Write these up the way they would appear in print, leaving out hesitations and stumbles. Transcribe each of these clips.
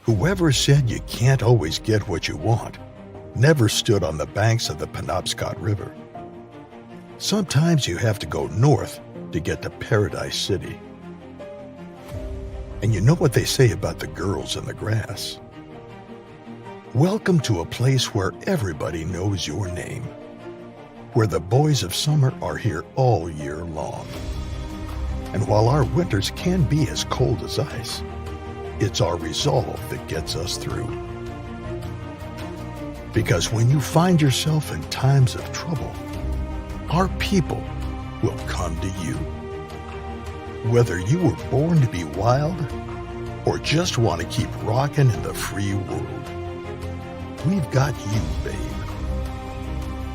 Whoever said you can't always get what you want never stood on the banks of the Penobscot River. Sometimes you have to go north to get to Paradise City. And you know what they say about the girls in the grass. Welcome to a place where everybody knows your name, where the boys of summer are here all year long. And while our winters can be as cold as ice, it's our resolve that gets us through. Because when you find yourself in times of trouble, our people will come to you. Whether you were born to be wild or just want to keep rocking in the free world, we've got you, babe.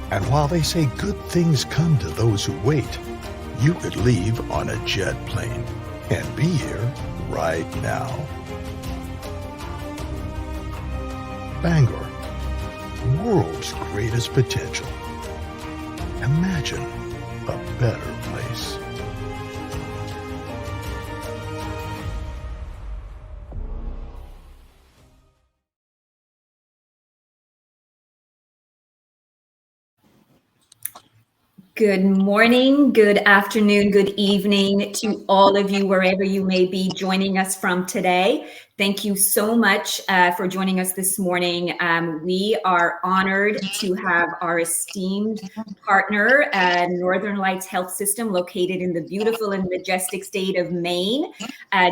And while they say good things come to those who wait, you could leave on a jet plane and be here right now. Bangor, world's greatest potential. Imagine a better place. Good morning, good afternoon, good evening to all of you, wherever you may be joining us from today. Thank you so much for joining us this morning. We are honored to have our esteemed partner, Northern Lights Health System, located in the beautiful and majestic state of Maine,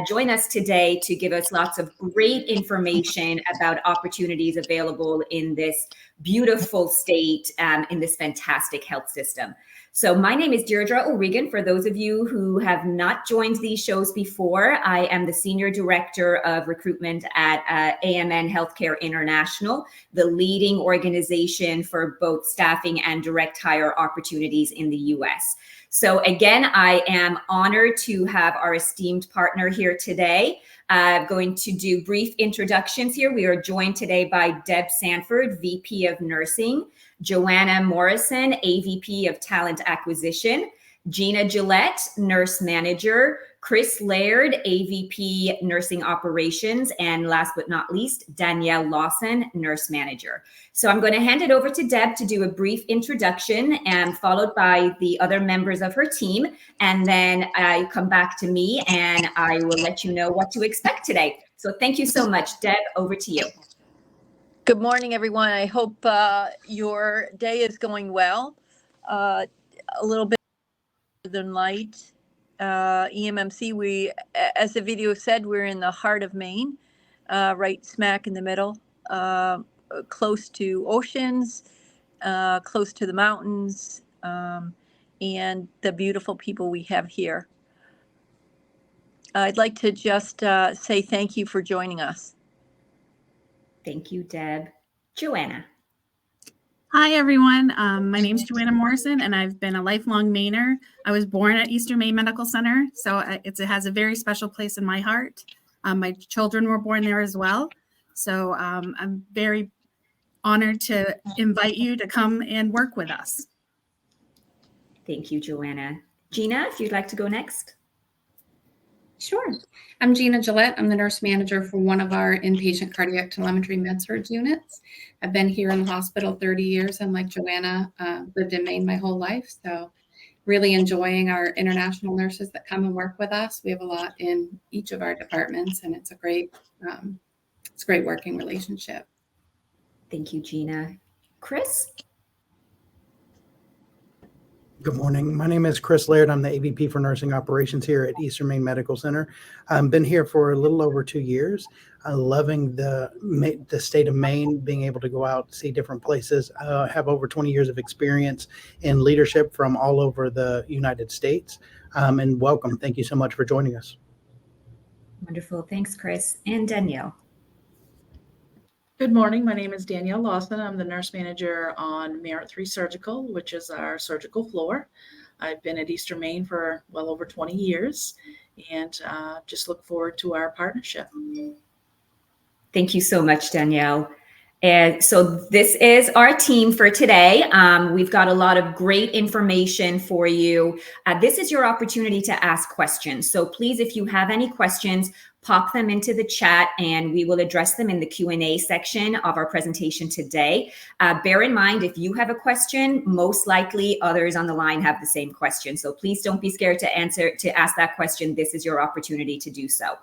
join us today to give us lots of great information about opportunities available in this beautiful state, in this fantastic health system. So my name is Deirdre O'Regan. For those of you who have not joined these shows before, I am the Senior Director of Recruitment at AMN Healthcare International, the leading organization for both staffing and direct hire opportunities in the US. So again, I am honored to have our esteemed partner here today. Going to do brief introductions here. We are joined today by Deb Sanford, VP of Nursing, Joanna Morrison, AVP of Talent Acquisition, Gina Gillette, Nurse Manager, Chris Laird, AVP Nursing Operations, and last but not least, Danielle Lawson, Nurse Manager. So I'm going to hand it over to Deb to do a brief introduction, and followed by the other members of her team. And then I come back to me and I will let you know what to expect today. So thank you so much. Deb, over to you. Good morning, everyone. I hope your day is going well. A little bit than light. EMMC, we, as the video said, we're in the heart of Maine, right smack in the middle, close to oceans, close to the mountains, and the beautiful people we have here. I'd like to just say thank you for joining us. Thank you, Deb. Joanna. Hi, everyone. My name is Joanna Morrison, and I've been a lifelong Mainer. I was born at Eastern Maine Medical Center, so it has a very special place in my heart. My children were born there as well, so I'm very honored to invite you to come and work with us. Thank you, Joanna. Gina, if you'd like to go next. Sure. I'm Gina Gillette. I'm the nurse manager for one of our inpatient cardiac telemetry MedSurg units. I've been here in the hospital 30 years, and like Joanna, lived in Maine my whole life. So really enjoying our international nurses that come and work with us. We have a lot in each of our departments, and it's a great working relationship. Thank you, Gina. Chris? Good morning. My name is Chris Laird. I'm the AVP for Nursing Operations here at Eastern Maine Medical Center. I've been here for a little over 2 years. Loving the state of Maine, being able to go out, see different places. I have over 20 years of experience in leadership from all over the United States. And welcome. Thank you so much for joining us. Wonderful. Thanks, Chris. And Danielle. Good morning. My name is Danielle Lawson. I'm the nurse manager on Merit 3 Surgical, which is our surgical floor. I've been at Eastern Maine for well over 20 years, and just look forward to our partnership. Thank you so much, Danielle. And so this is our team for today. We've got a lot of great information for you. This is your opportunity to ask questions. So please, if you have any questions, pop them into the chat and we will address them in the Q&A section of our presentation today. Bear in mind, if you have a question, most likely others on the line have the same question. So please don't be scared to ask that question. This is your opportunity to do so.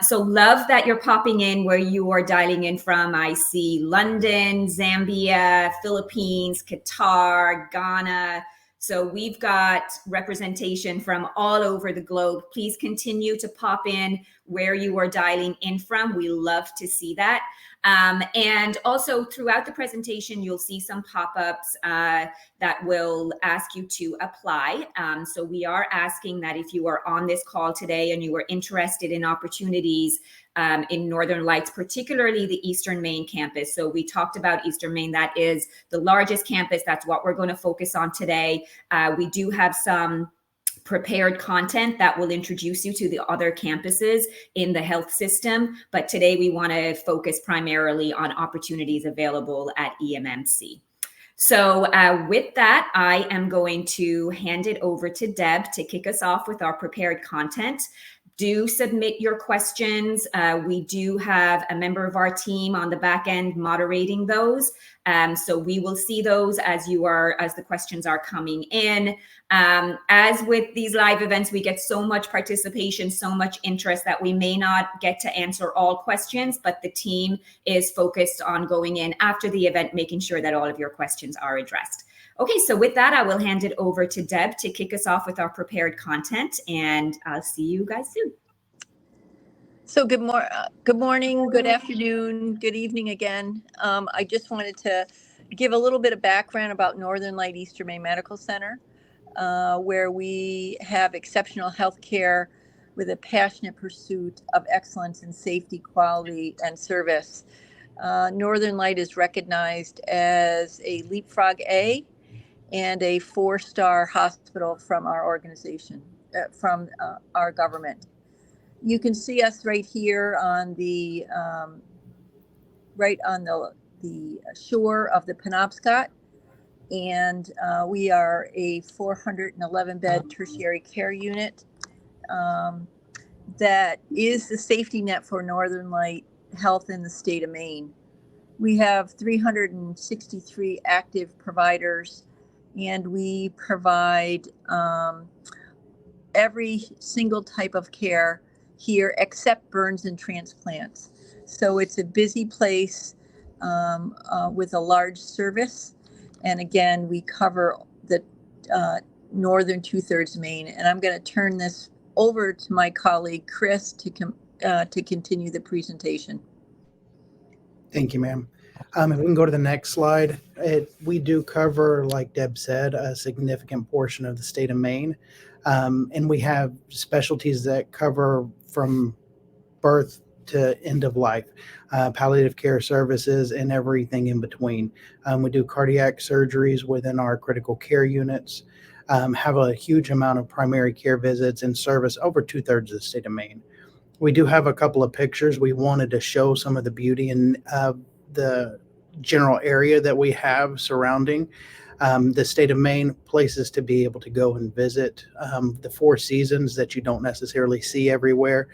So love that you're popping in where you are dialing in from. I see London, Zambia, Philippines, Qatar, Ghana. So we've got representation from all over the globe. Please continue to pop in where you are dialing in from. We love to see that. And also throughout the presentation, you'll see some pop-ups that will ask you to apply. So we are asking that if you are on this call today and you are interested in opportunities in Northern Lights, particularly the Eastern Maine campus. So we talked about Eastern Maine. That is the largest campus. That's what we're going to focus on today. We do have some prepared content that will introduce you to the other campuses in the health system. But today we want to focus primarily on opportunities available at EMMC. So with that, I am going to hand it over to Deb to kick us off with our prepared content. Do submit your questions. We do have a member of our team on the back end moderating those. So we will see those as the questions are coming in. As with these live events, we get so much participation, so much interest that we may not get to answer all questions, but the team is focused on going in after the event, making sure that all of your questions are addressed. Okay, so with that, I will hand it over to Deb to kick us off with our prepared content, and I'll see you guys soon. So good morning, good afternoon, good evening again. I just wanted to give a little bit of background about Northern Light Eastern Maine Medical Center, where we have exceptional health care with a passionate pursuit of excellence in safety, quality, and service. Northern Light is recognized as a Leapfrog A and a 4-star hospital from our organization, from our government. You can see us right here on the shore of the Penobscot, and we are a 411-bed tertiary care unit that is the safety net for Northern Light Health in the state of Maine. We have 363 active providers, and we provide every single type of care here except burns and transplants. So it's a busy place with a large service. And again, we cover the northern 2/3 Maine. And I'm going to turn this over to my colleague, Chris, to continue the presentation. Thank you, ma'am. If we can go to the next slide, we do cover, like Deb said, a significant portion of the state of Maine. And we have specialties that cover from birth to end of life, palliative care services, and everything in between. We do cardiac surgeries within our critical care units, have a huge amount of primary care visits and service over 2/3 of the state of Maine. We do have a couple of pictures. We wanted to show some of the beauty and the general area that we have surrounding the state of Maine, places to be able to go and visit, the 4 seasons that you don't necessarily see everywhere.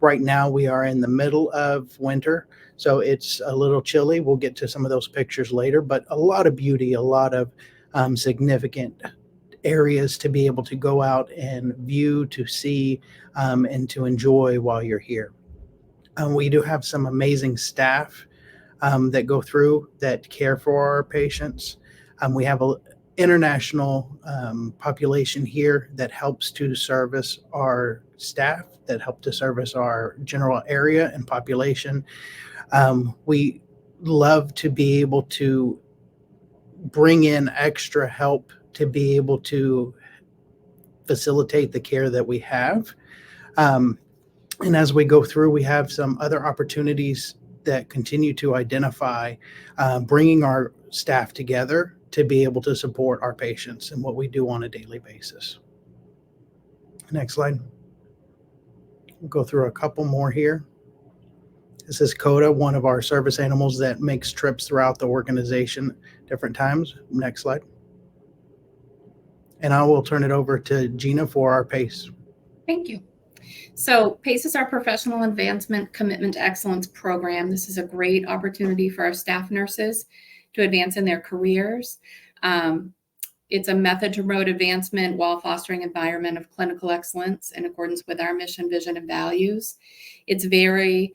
Right now we are in the middle of winter, so it's a little chilly. We'll get to some of those pictures later, but a lot of beauty, a lot of significant areas to be able to go out and view, to see, and to enjoy while you're here. We do have some amazing staff that go through that care for our patients. We have an international population here that helps to service our staff, that help to service our general area and population. We love to be able to bring in extra help to be able to facilitate the care that we have. And as we go through, we have some other opportunities that continue to identify bringing our staff together to be able to support our patients and what we do on a daily basis. Next slide. We'll go through a couple more here. This is Coda, one of our service animals that makes trips throughout the organization different times. Next slide. And I will turn it over to Gina for our PACE. Thank you. So PACE is our Professional Advancement Commitment to Excellence program. This is a great opportunity for our staff nurses to advance in their careers. It's a method to promote advancement while fostering an environment of clinical excellence in accordance with our mission, vision, and values. It's very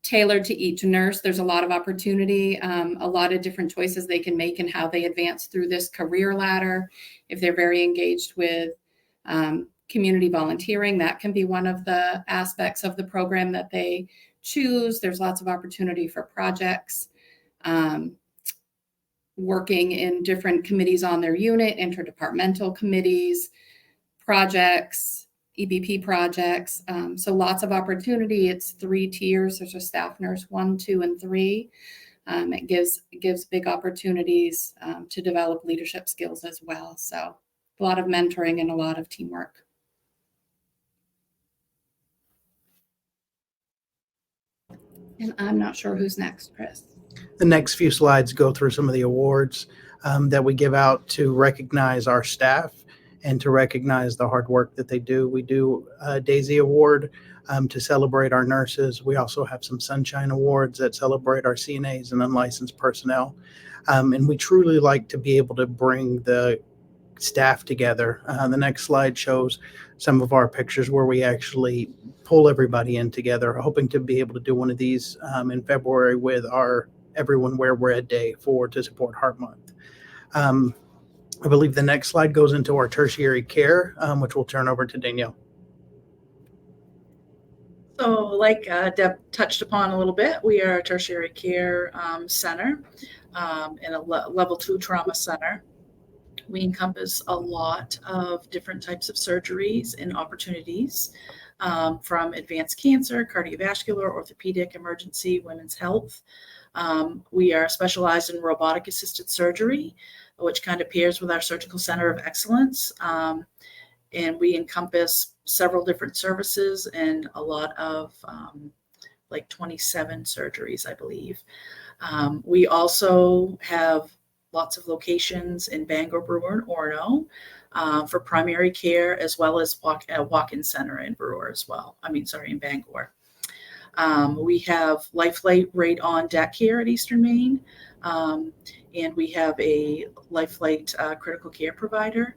tailored to each nurse. There's a lot of opportunity, a lot of different choices they can make in how they advance through this career ladder. If they're very engaged with community volunteering, that can be one of the aspects of the program that they choose. There's lots of opportunity for projects, working in different committees on their unit, interdepartmental committees, projects, EBP projects. So lots of opportunity. It's 3 tiers. There's a staff nurse 1, 2, and 3. It gives big opportunities to develop leadership skills as well. So a lot of mentoring and a lot of teamwork. And I'm not sure who's next, Chris. The next few slides go through some of the awards that we give out to recognize our staff and to recognize the hard work that they do. We do a Daisy Award to celebrate our nurses. We also have some Sunshine Awards that celebrate our CNAs and unlicensed personnel. And we truly like to be able to bring the staff together. The next slide shows some of our pictures where we actually pull everybody in together, hoping to be able to do one of these in February with our Everyone Wear Red Day to support Heart Month. I believe the next slide goes into our tertiary care, which we'll turn over to Danielle. So like Deb touched upon a little bit, we are a tertiary care center and a level 2 trauma center. We encompass a lot of different types of surgeries and opportunities, from advanced cancer, cardiovascular, orthopedic, emergency, women's health. We are specialized in robotic assisted surgery, which kind of pairs with our surgical center of excellence. And we encompass several different services and a lot of like 27 surgeries, I believe. We also have lots of locations in Bangor, Brewer, and Orono for primary care, as well as a walk-in center in Brewer as well. In Bangor. We have Lifeline Right on Deck here at Eastern Maine. And we have a Lifeline critical care provider.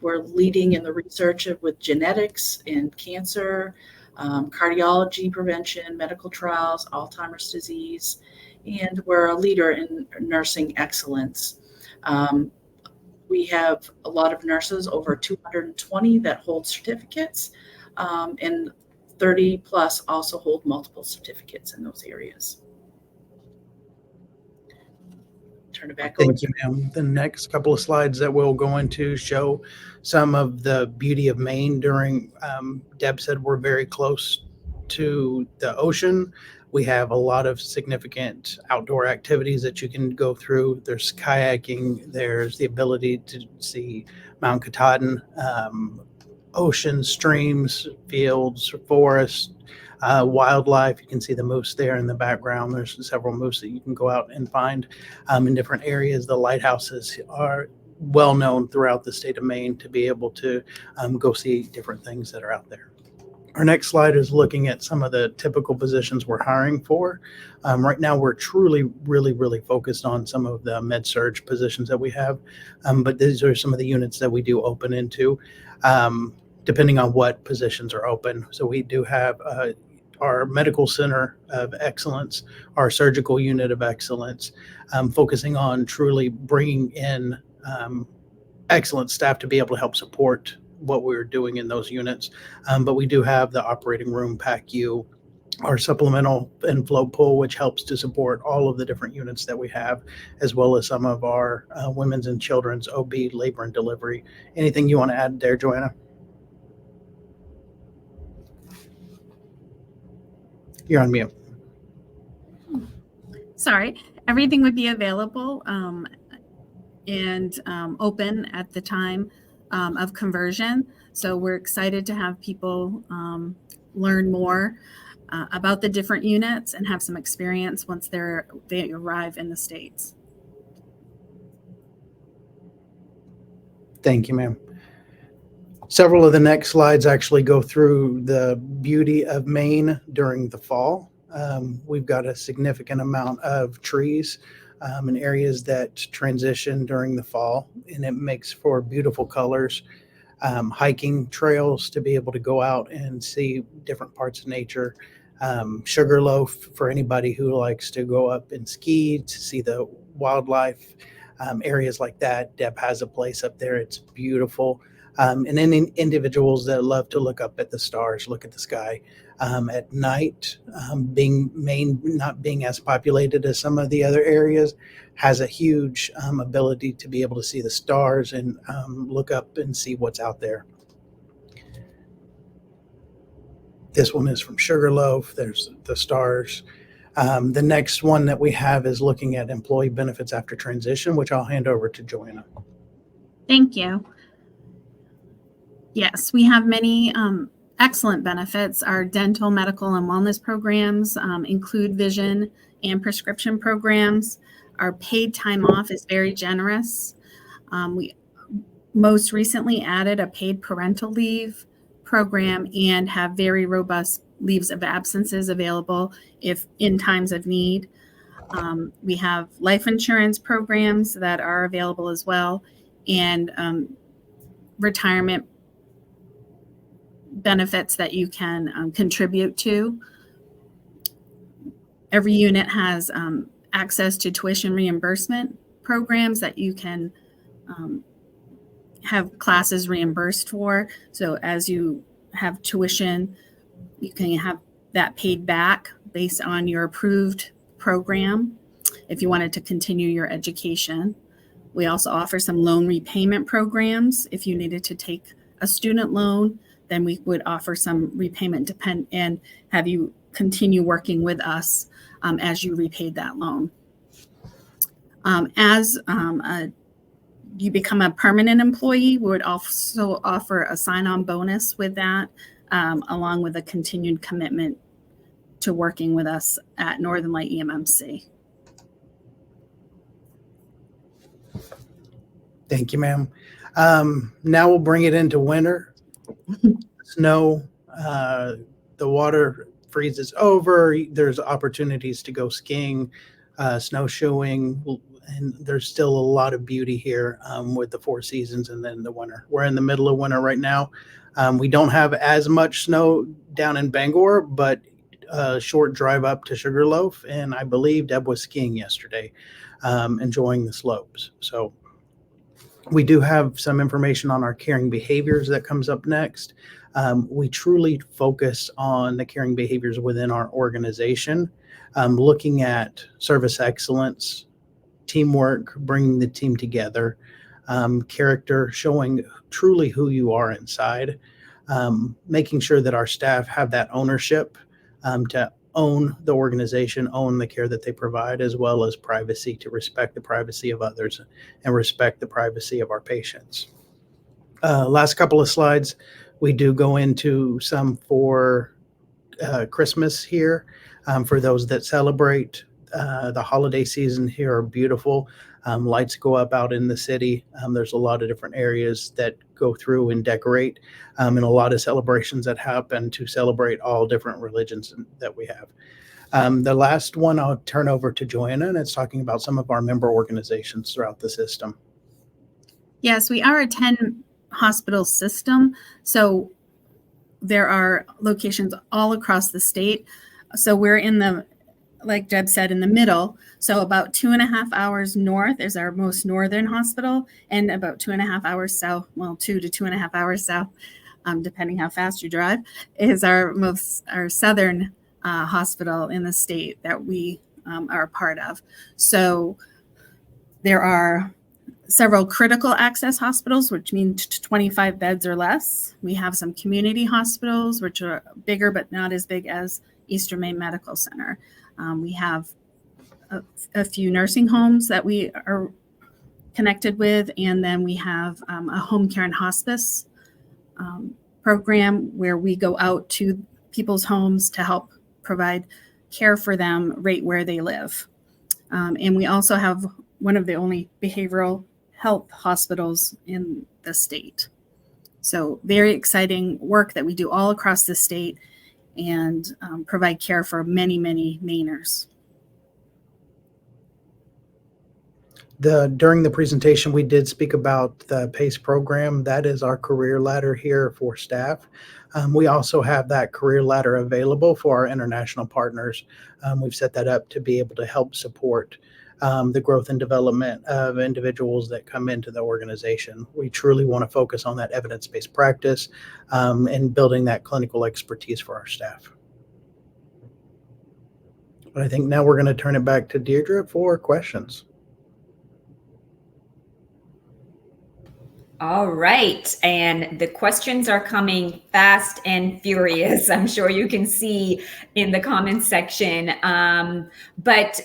We're leading in the research with genetics and cancer, cardiology prevention, medical trials, Alzheimer's disease, and we're a leader in nursing excellence. We have a lot of nurses, over 220 that hold certificates, and 30 plus also hold multiple certificates in those areas. Turn it back over. Thank you, ma'am. The next couple of slides that we'll go into show some of the beauty of Maine during, Deb said we're very close to the ocean. We have a lot of significant outdoor activities that you can go through. There's kayaking, there's the ability to see Mount Katahdin, oceans, streams, fields, forests, wildlife. You can see the moose there in the background. There's several moose that you can go out and find in different areas. The lighthouses are well known throughout the state of Maine to be able to go see different things that are out there. Our next slide is looking at some of the typical positions we're hiring for. Right now, we're truly, really focused on some of the MedSurg positions that we have, but these are some of the units that we do open into, depending on what positions are open. So we do have our medical center of excellence, our surgical unit of excellence, focusing on truly bringing in excellent staff to be able to help support what we're doing in those units. But we do have the operating room PACU, our supplemental and float pool, which helps to support all of the different units that we have, as well as some of our women's and children's OB, labor and delivery. Anything you want to add there, Joanna? You're on mute. Sorry, everything would be available and open at the time of conversion. So we're excited to have people learn more about the different units and have some experience once they arrive in the States. Thank you, ma'am. Several of the next slides actually go through the beauty of Maine during the fall. We've got a significant amount of trees in areas that transition during the fall, and it makes for beautiful colors. Hiking trails to be able to go out and see different parts of nature. Sugarloaf for anybody who likes to go up and ski to see the wildlife, areas like that. Deb has a place up there. It's beautiful. And then individuals that love to look up at the stars, look at the sky at night. Being Maine not being as populated as some of the other areas, has a huge ability to be able to see the stars and look up and see what's out there. This one is from Sugarloaf. There's the stars. The next one that we have is looking at employee benefits after transition, which I'll hand over to Joanna. Thank you. Yes, we have many excellent benefits. Our dental, medical, and wellness programs include vision and prescription programs. Our paid time off is very generous. We most recently added a paid parental leave program and have very robust leaves of absences available if in times of need. We have life insurance programs that are available as well, and retirement benefits that you can contribute to. Every unit has access to tuition reimbursement programs that you can have classes reimbursed for. So as you have tuition, you can have that paid back based on your approved program if you wanted to continue your education. We also offer some loan repayment programs. If you needed to take a student loan, then we would offer some repayment and have you continue working with us as you repaid that loan. As you become a permanent employee, we would also offer a sign-on bonus with that, along with a continued commitment to working with us at Northern Light EMMC. Thank you, ma'am. Now we'll bring it into winter. Snow, the water freezes over. There's opportunities to go skiing, snowshoeing, and there's still a lot of beauty here with the 4 seasons and then the winter. We're in the middle of winter right now. We don't have as much snow down in Bangor, but a short drive up to Sugarloaf, and I believe Deb was skiing yesterday, enjoying the slopes. So we do have some information on our caring behaviors that comes up next. We truly focus on the caring behaviors within our organization, looking at service excellence, teamwork, bringing the team together, character, showing truly who you are inside, making sure that our staff have that ownership to own the organization, own the care that they provide, as well as privacy, to respect the privacy of others and respect the privacy of our patients. Last couple of slides, we do go into some for Christmas here. For those that celebrate, the holiday season here are beautiful. Lights go up out in the city. There's a lot of different areas that go through and decorate, and a lot of celebrations that happen to celebrate all different religions that we have. The last one I'll turn over to Joanna, and it's talking about some of our member organizations throughout the system. Yes, we are a 10 hospital system. So there are locations all across the state. So we're in the, like Deb said, in the middle. So about 2.5 hours north is our most northern hospital, and about 2.5 hours south, well, 2 to 2.5 hours south, depending how fast you drive, is our southern hospital in the state that we are a part of. So there are several critical access hospitals, which means 25 beds or less. We have some community hospitals, which are bigger but not as big as Eastern Maine Medical Center. We have a few nursing homes that we are connected with, and then we have a home care and hospice program where we go out to people's homes to help provide care for them right where they live. And we also have one of the only behavioral health hospitals in the state. So very exciting work that we do all across the state and provide care for many, many Mainers. During the presentation, we did speak about the PACE program. That is our career ladder here for staff. We also have that career ladder available for our international partners. We've set that up to be able to help support the growth and development of individuals that come into the organization. We truly want to focus on that evidence-based practice and building that clinical expertise for our staff. But I think now we're going to turn it back to Deirdre for questions. All right. And the questions are coming fast and furious. I'm sure you can see in the comments section. But,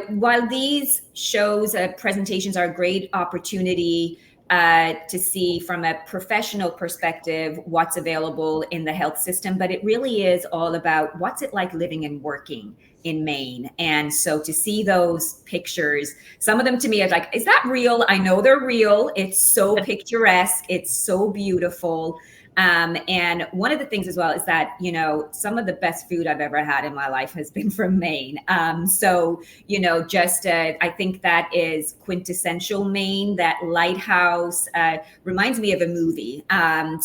while these shows, presentations are a great opportunity to see from a professional perspective what's available in the health system, but it really is all about what's it like living and working in Maine. And so to see those pictures, some of them to me are like, is that real? I know they're real. It's so picturesque. It's so beautiful. And one of the things as well is that, some of the best food I've ever had in my life has been from Maine. So, I think that is quintessential Maine. That lighthouse reminds me of a movie. Thank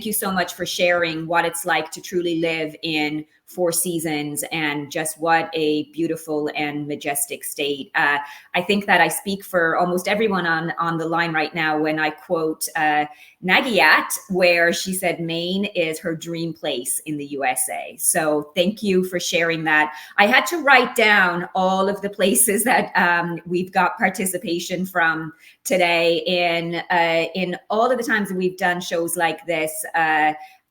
you so much for sharing what it's like to truly live in Four Seasons and just what a beautiful and majestic state. I think that I speak for almost everyone on the line right now when I quote Nagiat, where she said Maine is her dream place in the USA. So thank you for sharing that. I had to write down all of the places that we've got participation from today. In all of the times that we've done shows like this,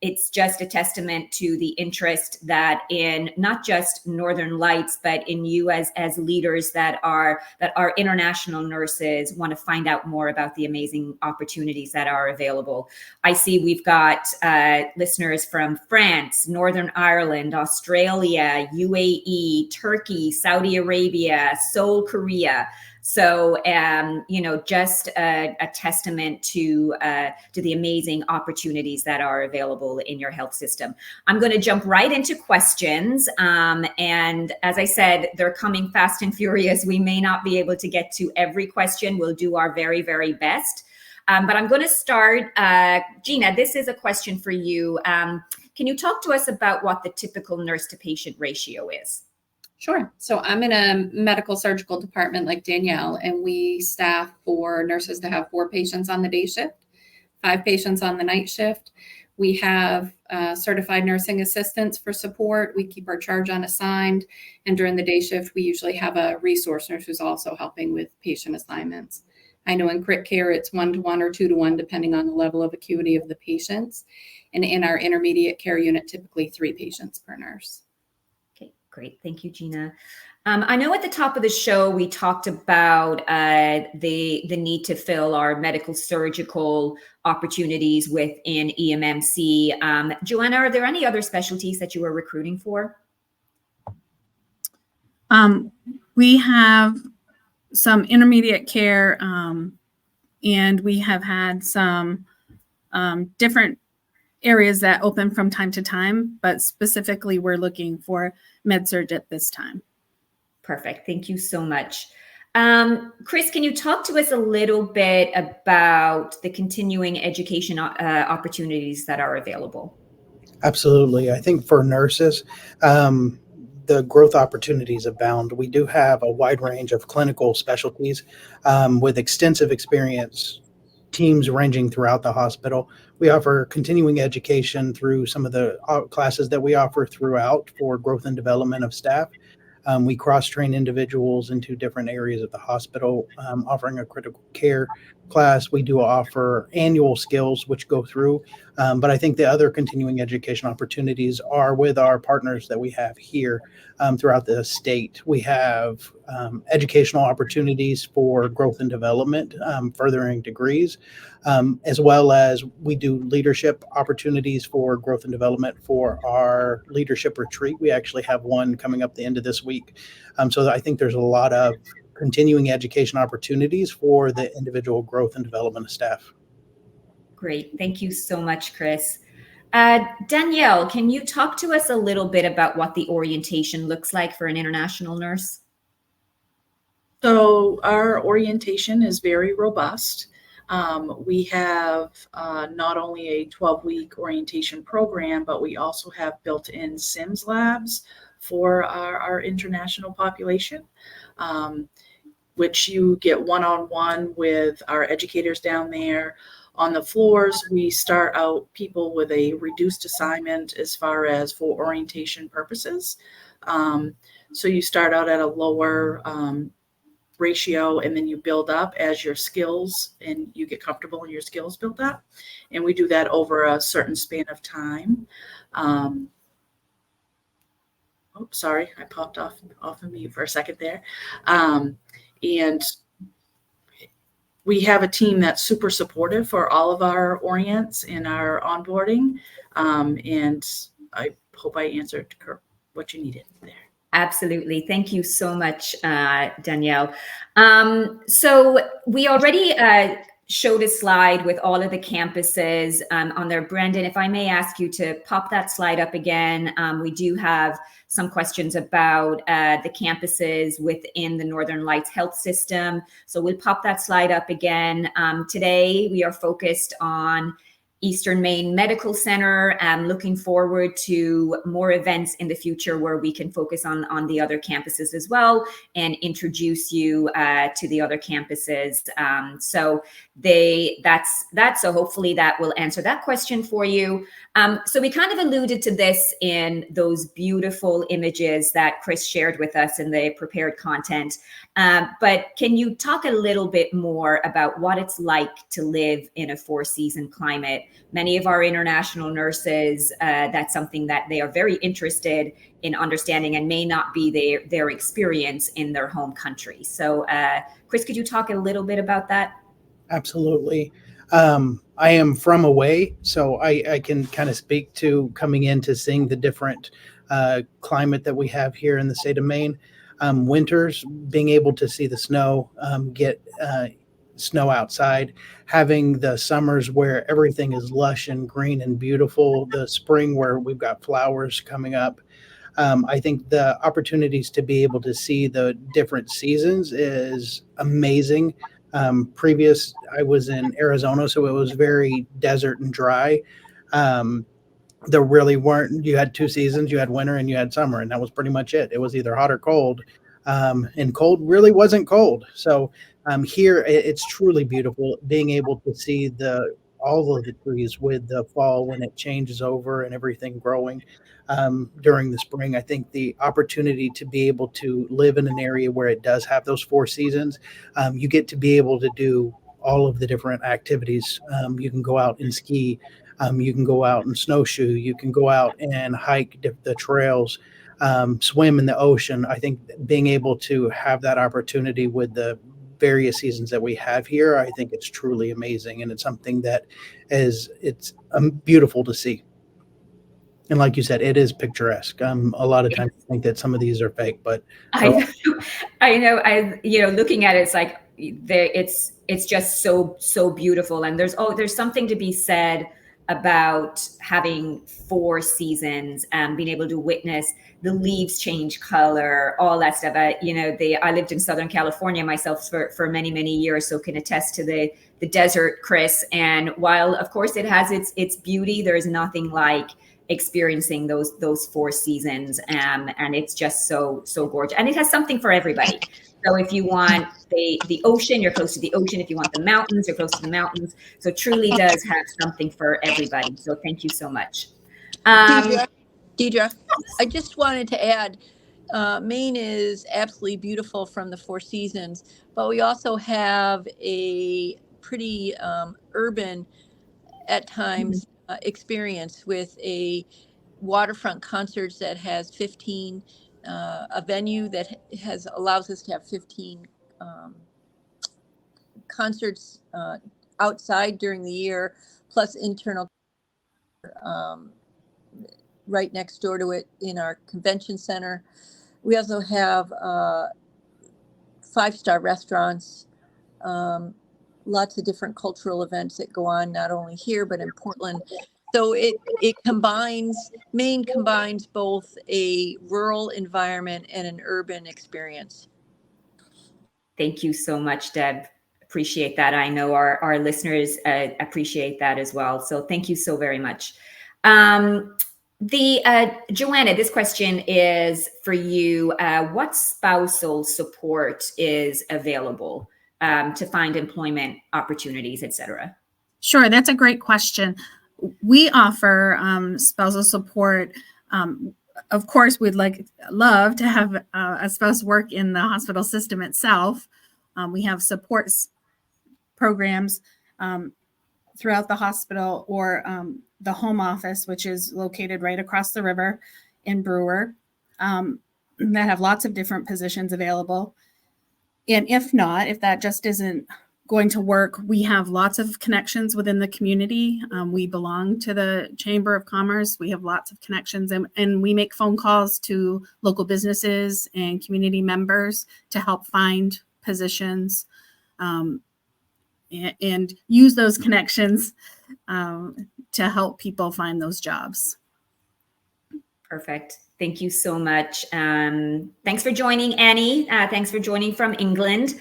it's just a testament to the interest that in not just Northern Lights, but in you as leaders that are international nurses want to find out more about the amazing opportunities that are available. I see we've got listeners from France, Northern Ireland, Australia, UAE, Turkey, Saudi Arabia, Seoul, Korea. So, just a testament to the amazing opportunities that are available in your health system. I'm going to jump right into questions. And as I said, they're coming fast and furious. We may not be able to get to every question. We'll do our very, very best. But I'm going to start. Gina, this is a question for you. Can you talk to us about what the typical nurse to patient ratio is? Sure. So I'm in a medical surgical department like Danielle, and we staff for nurses to have 4 patients on the day shift, 5 patients on the night shift. We have certified nursing assistants for support. We keep our charge unassigned. And during the day shift, we usually have a resource nurse who's also helping with patient assignments. I know in crit care, it's 1-to-1 or 2-to-1, depending on the level of acuity of the patients. And in our intermediate care unit, typically 3 patients per nurse. Great. Thank you, Gina. I know at the top of the show, we talked about the need to fill our medical surgical opportunities within EMMC. Joanna, are there any other specialties that you are recruiting for? We have some intermediate care, and we have had some different areas that open from time to time, but specifically we're looking for MedSurg at this time. Perfect. Thank you so much. Chris, can you talk to us a little bit about the continuing education opportunities that are available? Absolutely. I think for nurses, the growth opportunities abound. We do have a wide range of clinical specialties with extensive experience, teams ranging throughout the hospital. We offer continuing education through some of the classes that we offer throughout for growth and development of staff. We cross-train individuals into different areas of the hospital, offering a critical care class. We do offer annual skills which go through, but I think the other continuing education opportunities are with our partners that we have here throughout the state. We have educational opportunities for growth and development, furthering degrees, as well as we do leadership opportunities for growth and development for our leadership retreat. We actually have one coming up the end of this week. So I think there's a lot of continuing education opportunities for the individual growth and development of staff. Great. Thank you so much, Chris. Danielle, can you talk to us a little bit about what the orientation looks like for an international nurse? So our orientation is very robust. We have not only a 12-week orientation program, but we also have built-in SIMS labs for our international population, which you get one-on-one with our educators down there. On the floors, we start out people with a reduced assignment as far as for orientation purposes. So you start out at a lower ratio, and then you build up as your skills and you get comfortable and your skills build up. And we do that over a certain span of time. Sorry, I popped off of mute for a second there. And we have a team that's super supportive for all of our orients and our onboarding. And I hope I answered what you needed there. Absolutely. Thank you so much, Danielle. So we already showed a slide with all of the campuses on there. Brendan, if I may ask you to pop that slide up again. We do have some questions about the campuses within the Northern Lights Health System. So we'll pop that slide up again. Today, we are focused on Eastern Maine Medical Center. Looking forward to more events in the future where we can focus on the other campuses as well and introduce you to the other campuses. So hopefully that will answer that question for you. So we kind of alluded to this in those beautiful images that Chris shared with us in the prepared content. But can you talk a little bit more about what it's like to live in a four-season climate? Many of our international nurses, that's something that they are very interested in understanding and may not be their experience in their home country. So Chris, could you talk a little bit about that? Absolutely. I am from away, so I can kind of speak to coming in to seeing the different climate that we have here in the state of Maine. Winters, being able to see the snow, get snow outside, having the summers where everything is lush and green and beautiful, the spring where we've got flowers coming up. I think the opportunities to be able to see the different seasons is amazing. I was in Arizona, so it was very desert and dry. There really weren't, you had two seasons, you had winter and you had summer, and that was pretty much it. It was either hot or cold. And cold really wasn't cold. So here it's truly beautiful being able to see all of the trees with the fall when it changes over and everything growing during the spring. I think the opportunity to be able to live in an area where it does have those four seasons, you get to be able to do all of the different activities. You can go out and ski. You can go out and snowshoe. You can go out and hike the trails, swim in the ocean. I think being able to have that opportunity with the various seasons that we have here, I think it's truly amazing, and it's something that it's beautiful to see. And like you said, it is picturesque. A lot of times I think that some of these are fake, but I know. Looking at it, it's like it's just so beautiful. And there's something to be said about having four seasons and being able to witness the leaves change color, all that stuff. I lived in Southern California myself for many years, so can attest to the desert, Chris. And while of course it has its beauty, there is nothing like experiencing those four seasons, and it's just so gorgeous, and it has something for everybody. So if you want the ocean, you're close to the ocean. If you want the mountains, you're close to the mountains. So it truly does have something for everybody. So thank you so much. Deidre, I just wanted to add, Maine is absolutely beautiful from the four seasons, but we also have a pretty urban, at times, experience with a waterfront concerts that has 15, a venue that allows us to have 15 concerts outside during the year, plus internal right next door to it in our convention center. We also have 5-star restaurants. lots of different cultural events that go on, not only here, but in Portland. So Maine combines both a rural environment and an urban experience. Thank you so much, Deb. Appreciate that. I know our listeners appreciate that as well. So thank you so very much. Joanna, this question is for you. What spousal support is available to find employment opportunities, et cetera? Sure, that's a great question. We offer spousal support. Of course, we'd love to have a spouse work in the hospital system itself. We have support programs throughout the hospital, or the home office, which is located right across the river in Brewer, that have lots of different positions available. And if that just isn't going to work, we have lots of connections within the community. We belong to the Chamber of Commerce. We have lots of connections, and we make phone calls to local businesses and community members to help find positions, and use those connections to help people find those jobs. Perfect. Thank you so much. Thanks for joining, Annie. Thanks for joining from England.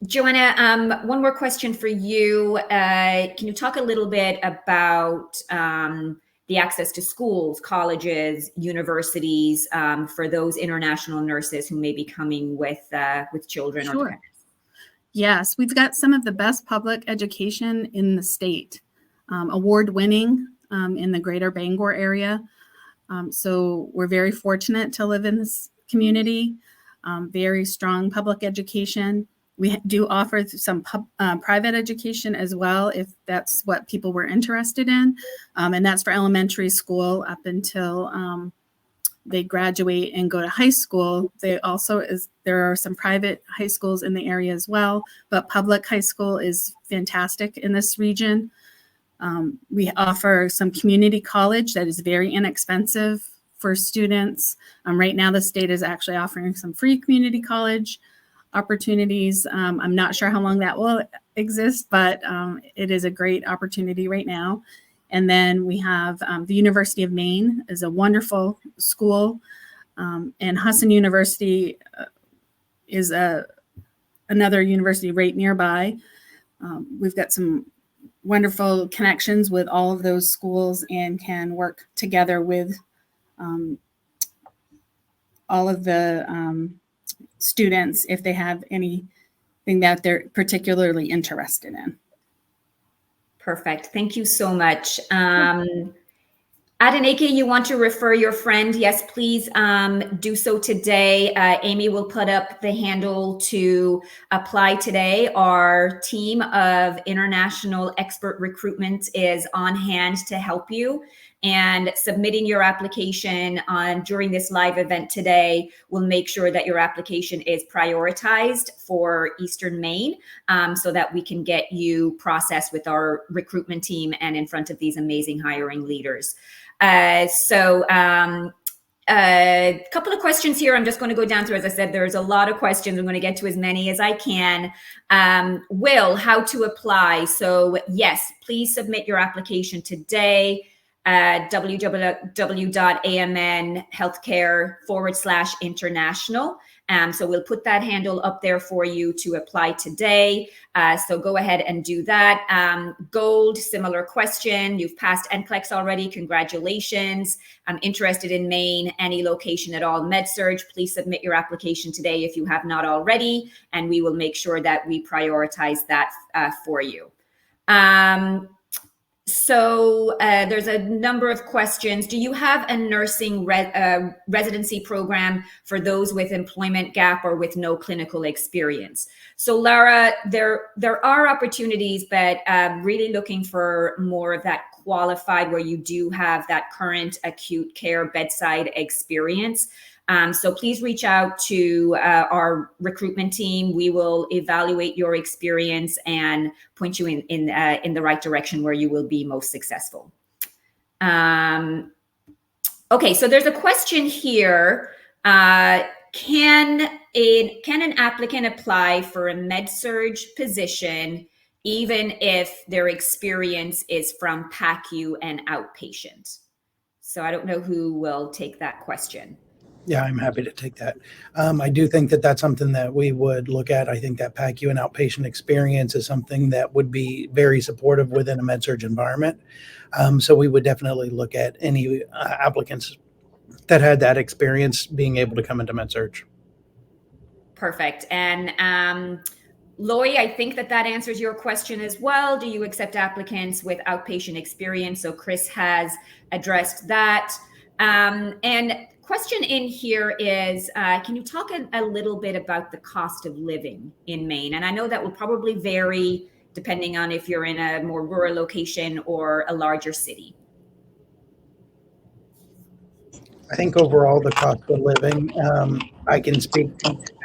Joanna, one more question for you. Can you talk a little bit about the access to schools, colleges, universities for those international nurses who may be coming with children? Sure. Or dependents? Yes, we've got some of the best public education in the state, award-winning in the greater Bangor area. So we're very fortunate to live in this community, very strong public education. We do offer some private education as well, if that's what people were interested in. And that's for elementary school up until they graduate and go to high school. There are some private high schools in the area as well, but public high school is fantastic in this region. We offer some community college that is very inexpensive for students. Right now, the state is actually offering some free community college opportunities. I'm not sure how long that will exist, but it is a great opportunity right now. And then we have the University of Maine is a wonderful school, and Husson University is another university right nearby. We've got some wonderful connections with all of those schools and can work together with all of the students if they have anything that they're particularly interested in. Perfect. Thank you so much. Adenike, you want to refer your friend? Yes, please do so today. Amy will put up the handle to apply today. Our team of international expert recruitment is on hand to help you. And submitting your application during this live event today will make sure that your application is prioritized for Eastern Maine, so that we can get you processed with our recruitment team and in front of these amazing hiring leaders. A couple of questions here. I'm just going to go down through. As I said, there's a lot of questions. I'm going to get to as many as I can. Will, how to apply? So yes, please submit your application today. www.amnhealthcare.com/international. So we'll put that handle up there for you to apply today. So go ahead and do that. Gold, similar question. You've passed NCLEX already. Congratulations. I'm interested in Maine, any location at all. MedSurg, please submit your application today if you have not already, and we will make sure that we prioritize that for you. So there's a number of questions. Do you have a nursing residency program for those with employment gap or with no clinical experience? So Lara, there are opportunities, but really looking for more of that qualified where you do have that current acute care bedside experience. So please reach out to our recruitment team. We will evaluate your experience and point you in the right direction where you will be most successful. Okay, so there's a question here. can an applicant apply for a MedSurg position even if their experience is from PACU and outpatient? So I don't know who will take that question. Yeah, I'm happy to take that. I do think that that's something that we would look at. I think that PACU and outpatient experience is something that would be very supportive within a MedSurg environment. So we would definitely look at any applicants that had that experience being able to come into MedSurg. Perfect. And Lori, I think that answers your question as well. Do you accept applicants with outpatient experience? So Chris has addressed that. And question in here is, can you talk a little bit about the cost of living in Maine? And I know that will probably vary depending on if you're in a more rural location or a larger city. I think overall the cost of living, I can speak,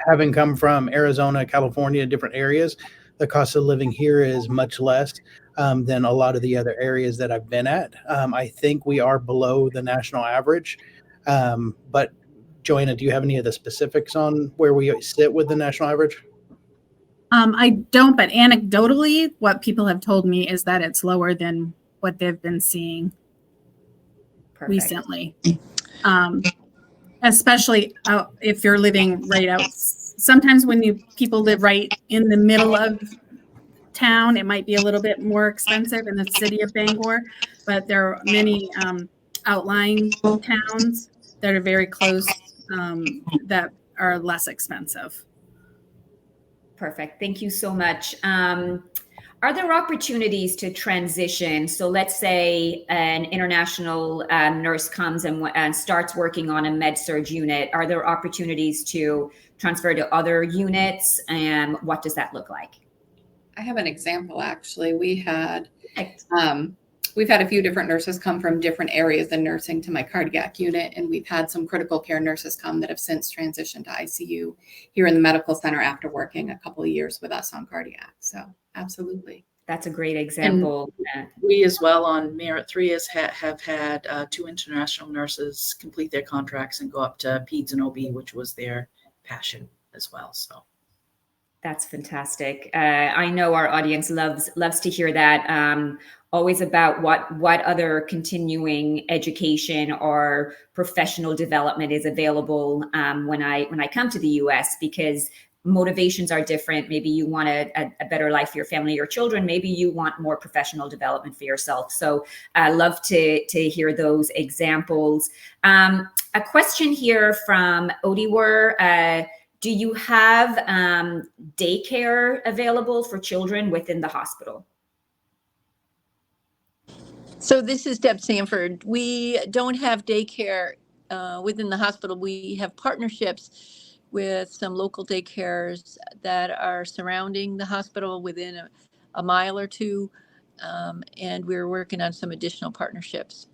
having come from Arizona, California, different areas, the cost of living here is much less than a lot of the other areas that I've been at. I think we are below the national average. But Joanna, do you have any of the specifics on where we sit with the national average? I don't, but anecdotally, what people have told me is that it's lower than what they've been seeing recently. Especially if you're living right out. Sometimes when people live right in the middle of town, it might be a little bit more expensive in the city of Bangor, but there are many outlying towns that are very close that are less expensive. Perfect. Thank you so much. Are there opportunities to transition? So let's say an international nurse comes and starts working on a MedSurg unit. Are there opportunities to transfer to other units? And what does that look like? I have an example, actually. We've had a few different nurses come from different areas in nursing to my cardiac unit, and we've had some critical care nurses come that have since transitioned to ICU here in the medical center after working a couple of years with us on cardiac. So absolutely. That's a great example. And we as well on Merit 3 have had 2 international nurses complete their contracts and go up to PEDS and OB, which was their passion as well. So that's fantastic. I know our audience loves to hear that. Always about what other continuing education or professional development is available when I come to the US, because motivations are different. Maybe you want a better life for your family, your children. Maybe you want more professional development for yourself. So I love to hear those examples. A question here from Odiwar. Do you have daycare available for children within the hospital? So this is Deb Sanford. We don't have daycare within the hospital. We have partnerships with some local daycares that are surrounding the hospital within a mile or two. And we're working on some additional partnerships.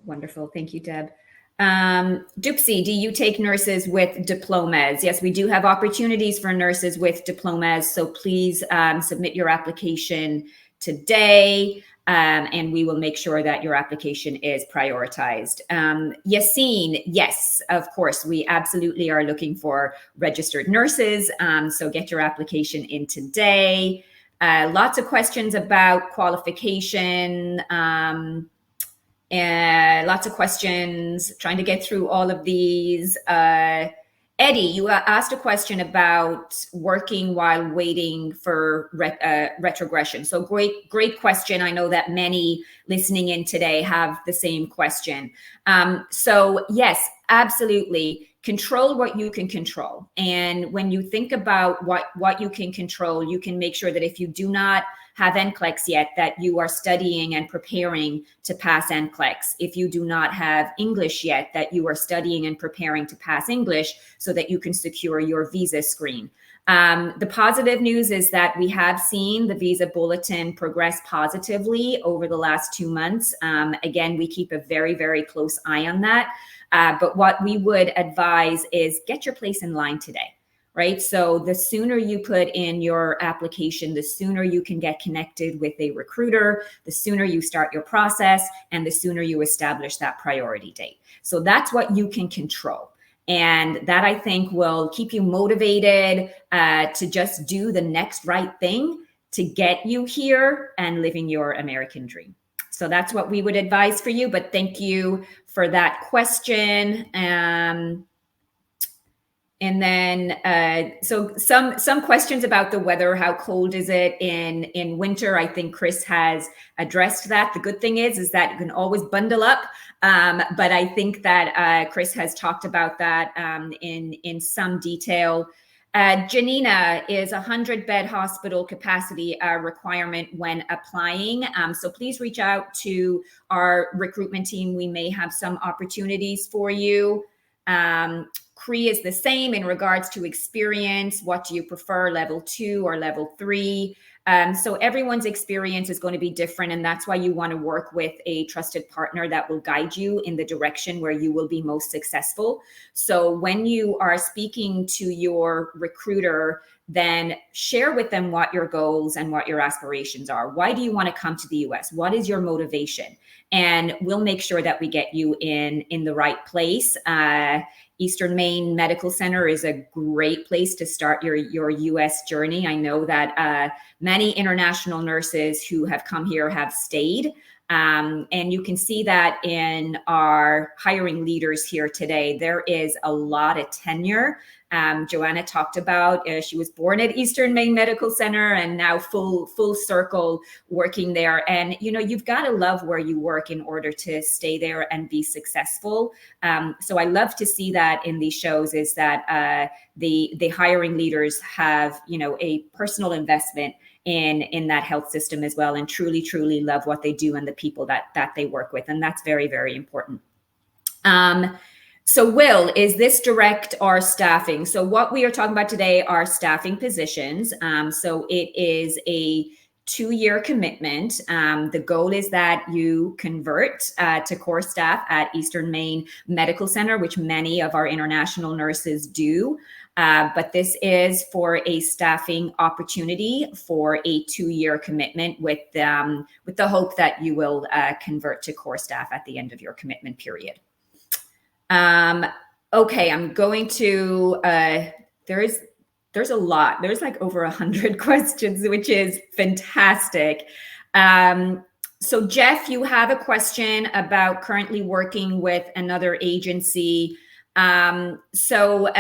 Wonderful. Thank you, Deb. Dupsy, do you take nurses with diplomas? Yes, we do have opportunities for nurses with diplomas. So please submit your application today. And we will make sure that your application is prioritized. Yassine, yes, of course, we absolutely are looking for registered nurses. So get your application in today. Lots of questions about qualification. And lots of questions, trying to get through all of these. Eddie, you asked a question about working while waiting for retrogression. So great question. I know that many listening in today have the same question. So yes, absolutely. Control what you can control. And when you think about what you can control, you can make sure that if you do not have NCLEX yet, that you are studying and preparing to pass NCLEX. If you do not have English yet, that you are studying and preparing to pass English so that you can secure your visa screen. The positive news is that we have seen the visa bulletin progress positively over the last 2 months. Again, we keep a very, very close eye on that. But what we would advise is get your place in line today. Right? So the sooner you put in your application, the sooner you can get connected with a recruiter, the sooner you start your process, and the sooner you establish that priority date. So that's what you can control. And that, I think, will keep you motivated to just do the next right thing to get you here and living your American dream. So that's what we would advise for you. But thank you for that question. And then, so some questions about the weather. How cold is it in winter? I think Chris has addressed that. The good thing is that you can always bundle up. But I think that Chris has talked about that in some detail. Janina, is 100-bed hospital capacity a requirement when applying? So please reach out to our recruitment team. We may have some opportunities for you. CRE is the same in regards to experience. What do you prefer, level 2 or level 3? So everyone's experience is going to be different, and that's why you want to work with a trusted partner that will guide you in the direction where you will be most successful. So when you are speaking to your recruiter, then share with them what your goals and what your aspirations are. Why do you want to come to the US? What is your motivation? And we'll make sure that we get you in the right place. Eastern Maine Medical Center is a great place to start your US journey. I know that many international nurses who have come here have stayed. And you can see that in our hiring leaders here today. There is a lot of tenure. Joanna talked about she was born at Eastern Maine Medical Center and now full circle working there. And you've got to love where you work in order to stay there and be successful. So I love to see that in these shows, is that the hiring leaders have a personal investment in that health system as well, and truly love what they do and the people that they work with. And that's very, very important. So Will, is this direct or staffing? So what we are talking about today are staffing positions. So it is a 2-year commitment. The goal is that you convert to core staff at Eastern Maine Medical Center, which many of our international nurses do. But this is for a staffing opportunity for a 2-year commitment with the hope that you will convert to core staff at the end of your commitment period. Okay, I'm going to, there's a lot. There's like over 100 questions, which is fantastic. So Jeff, you have a question about currently working with another agency. So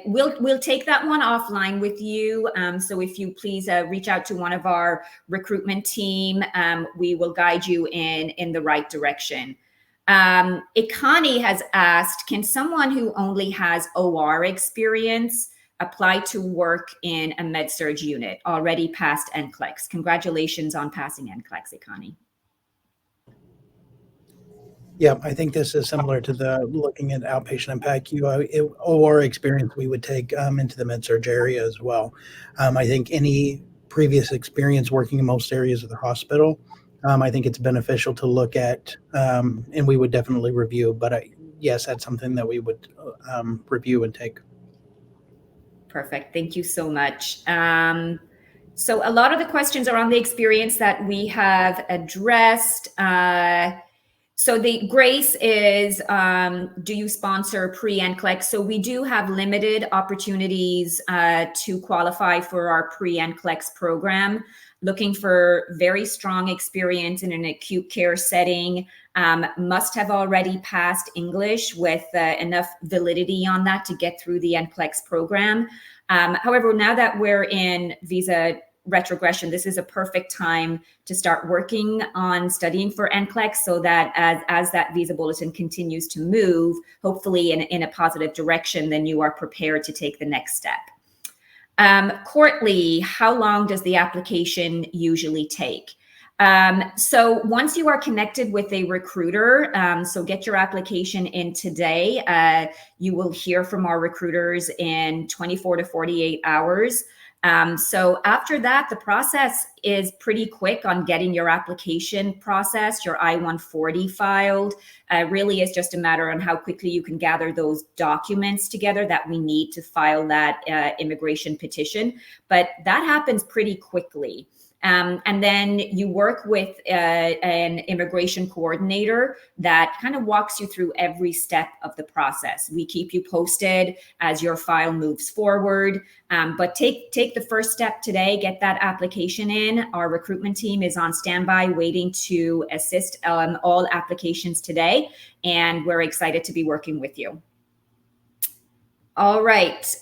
we'll take that one offline with you. So if you please reach out to one of our recruitment team, we will guide you in the right direction. Ikani has asked, can someone who only has OR experience apply to work in a MedSurg unit already past NCLEX? Congratulations on passing NCLEX, Ikani. Yeah, I think this is similar to the looking at outpatient and PACU. OR experience we would take into the MedSurg area as well. I think any previous experience working in most areas of the hospital, I think it's beneficial to look at, and we would definitely review. But yes, that's something that we would review and take. Perfect. Thank you so much. So a lot of the questions are on the experience that we have addressed. So the Grace is, do you sponsor pre-NCLEX? So we do have limited opportunities to qualify for our pre-NCLEX program. Looking for very strong experience in an acute care setting, must have already passed English with enough validity on that to get through the NCLEX program. However, now that we're in visa retrogression, this is a perfect time to start working on studying for NCLEX, so that as that visa bulletin continues to move, hopefully in a positive direction, then you are prepared to take the next step. Courtly, how long does the application usually take? So once you are connected with a recruiter, so get your application in today. You will hear from our recruiters in 24 to 48 hours. So after that, the process is pretty quick on getting your application processed, your I-140 filed. Really is just a matter on how quickly you can gather those documents together that we need to file that immigration petition. But that happens pretty quickly. And then you work with an immigration coordinator that kind of walks you through every step of the process. We keep you posted as your file moves forward. But take the first step today, get that application in. Our recruitment team is on standby waiting to assist all applications today. And we're excited to be working with you. All right.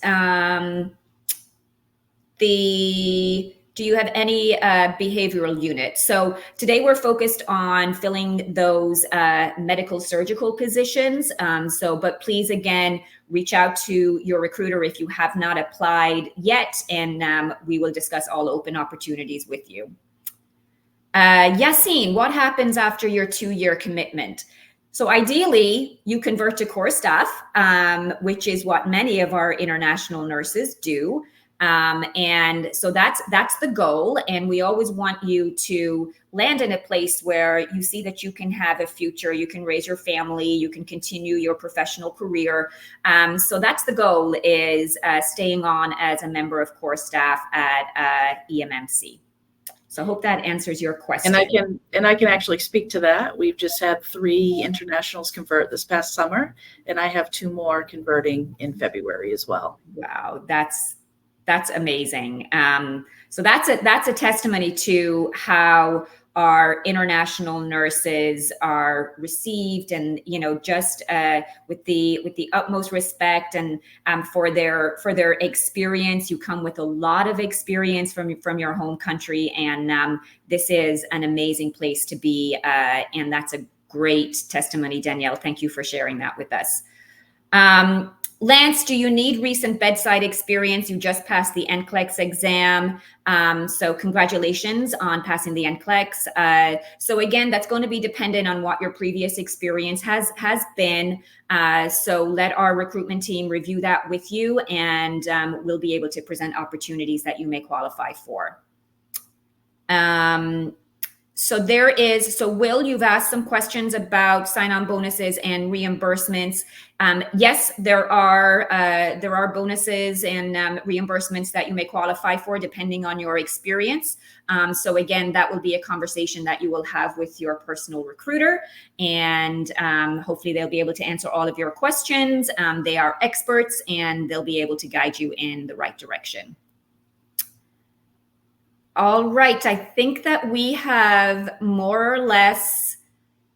Do you have any behavioral units? So today we're focused on filling those medical surgical positions. But please, again, reach out to your recruiter if you have not applied yet, and we will discuss all open opportunities with you. Yassine, what happens after your 2-year commitment? So ideally, you convert to core staff, which is what many of our international nurses do. And so that's the goal. And we always want you to land in a place where you see that you can have a future, you can raise your family, you can continue your professional career. So that's the goal, is staying on as a member of core staff at EMMC. So I hope that answers your question. And I can actually speak to that. We've just had 3 internationals convert this past summer, and I have 2 more converting in February as well. Wow, that's amazing. So that's a testimony to how our international nurses are received, and just with the utmost respect, and for their experience. You come with a lot of experience from your home country, and this is an amazing place to be, and that's a great testimony, Danielle. Thank you for sharing that with us. Lance, do you need recent bedside experience? You just passed the NCLEX exam. So congratulations on passing the NCLEX. So again, that's going to be dependent on what your previous experience has been. So let our recruitment team review that with you, and we'll be able to present opportunities that you may qualify for. So Will, you've asked some questions about sign-on bonuses and reimbursements. Yes, there are bonuses and reimbursements that you may qualify for depending on your experience. So again, that will be a conversation that you will have with your personal recruiter, and hopefully they'll be able to answer all of your questions. They are experts, and they'll be able to guide you in the right direction. All right, I think that we have more or less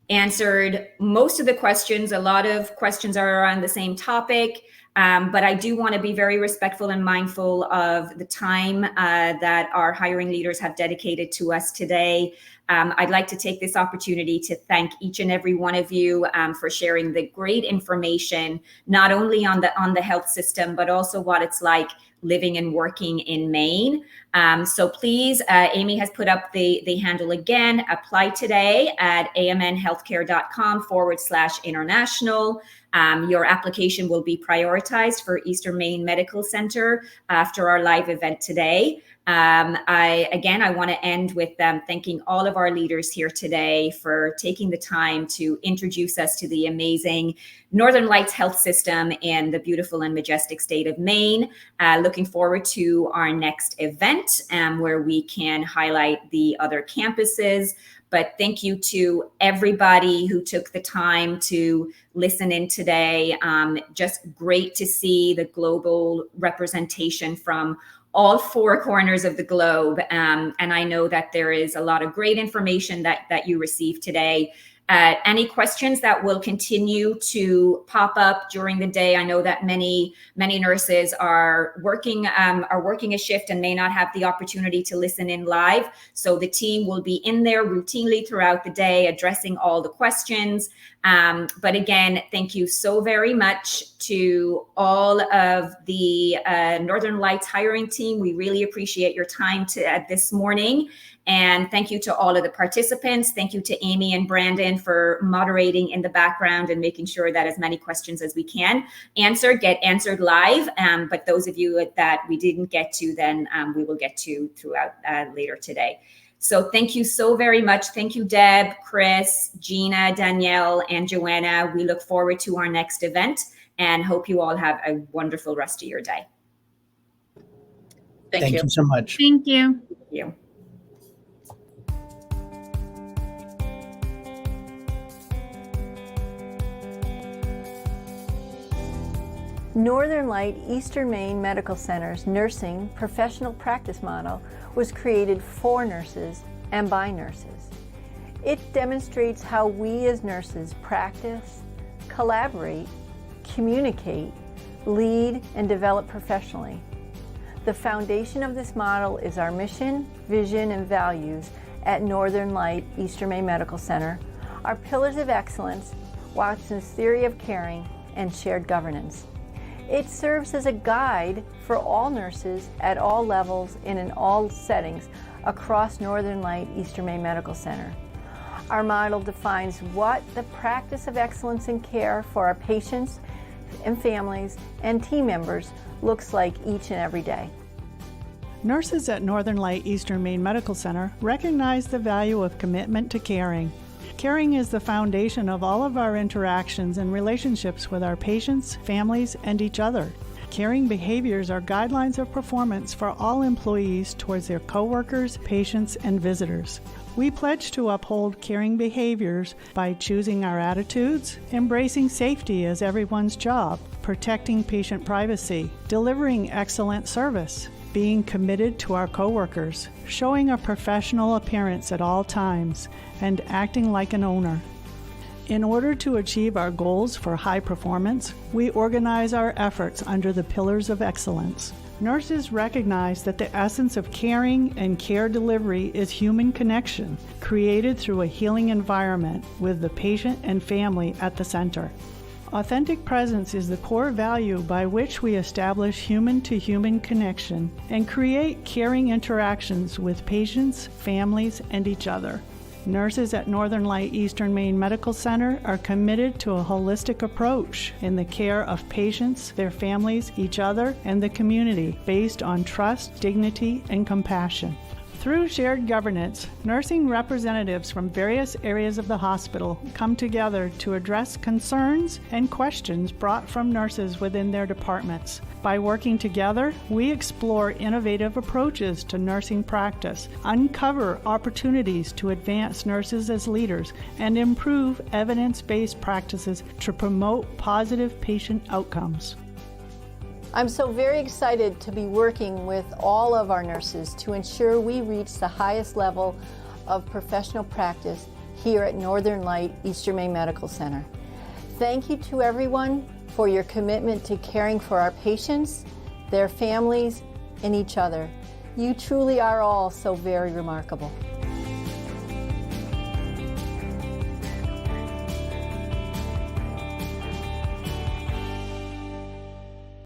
answered most of the questions. A lot of questions are around the same topic, but I do want to be very respectful and mindful of the time that our hiring leaders have dedicated to us today. I'd like to take this opportunity to thank each and every one of you for sharing the great information, not only on the health system, but also what it's like living and working in Maine. So please, Amy has put up the handle again. Apply today at amnhealthcare.com/international. Your application will be prioritized for Eastern Maine Medical Center after our live event today. I want to end with thanking all of our leaders here today for taking the time to introduce us to the amazing Northern Lights Health System in the beautiful and majestic state of Maine. Looking forward to our next event where we can highlight the other campuses. But thank you to everybody who took the time to listen in today. Just great to see the global representation from all 4 corners of the globe. And I know that there is a lot of great information that you received today. Any questions that will continue to pop up during the day? I know that many nurses are working a shift and may not have the opportunity to listen in live. So the team will be in there routinely throughout the day addressing all the questions. But again, thank you so very much to all of the Northern Lights hiring team. We really appreciate your time this morning. And thank you to all of the participants. Thank you to Amy and Brandon for moderating in the background and making sure that as many questions as we can get answered live. But those of you that we didn't get to, then we will get to throughout later today. So thank you so very much. Thank you, Deb, Chris, Gina, Danielle, and Joanna. We look forward to our next event and hope you all have a wonderful rest of your day. Thank you so much. Thank you. Thank you. Northern Light Eastern Maine Medical Center's nursing professional practice model was created for nurses and by nurses. It demonstrates how we as nurses practice, collaborate, communicate, lead, and develop professionally. The foundation of this model is our mission, vision, and values at Northern Light Eastern Maine Medical Center, our pillars of excellence, Watson's theory of caring, and shared governance. It serves as a guide for all nurses at all levels and in all settings across Northern Light Eastern Maine Medical Center. Our model defines what the practice of excellence in care for our patients and families and team members looks like each and every day. Nurses at Northern Light Eastern Maine Medical Center recognize the value of commitment to caring. Caring is the foundation of all of our interactions and relationships with our patients, families, and each other. Caring behaviors are guidelines of performance for all employees towards their coworkers, patients, and visitors. We pledge to uphold caring behaviors by choosing our attitudes, embracing safety as everyone's job, protecting patient privacy, delivering excellent service, being committed to our coworkers, showing a professional appearance at all times, and acting like an owner. In order to achieve our goals for high performance, we organize our efforts under the pillars of excellence. Nurses recognize that the essence of caring and care delivery is human connection, created through a healing environment with the patient and family at the center. Authentic presence is the core value by which we establish human-to-human connection and create caring interactions with patients, families, and each other. Nurses at Northern Light Eastern Maine Medical Center are committed to a holistic approach in the care of patients, their families, each other, and the community based on trust, dignity, and compassion. Through shared governance, nursing representatives from various areas of the hospital come together to address concerns and questions brought from nurses within their departments. By working together, we explore innovative approaches to nursing practice, uncover opportunities to advance nurses as leaders, and improve evidence-based practices to promote positive patient outcomes. I'm so very excited to be working with all of our nurses to ensure we reach the highest level of professional practice here at Northern Light Eastern Maine Medical Center. Thank you to everyone for your commitment to caring for our patients, their families, and each other. You truly are all so very remarkable.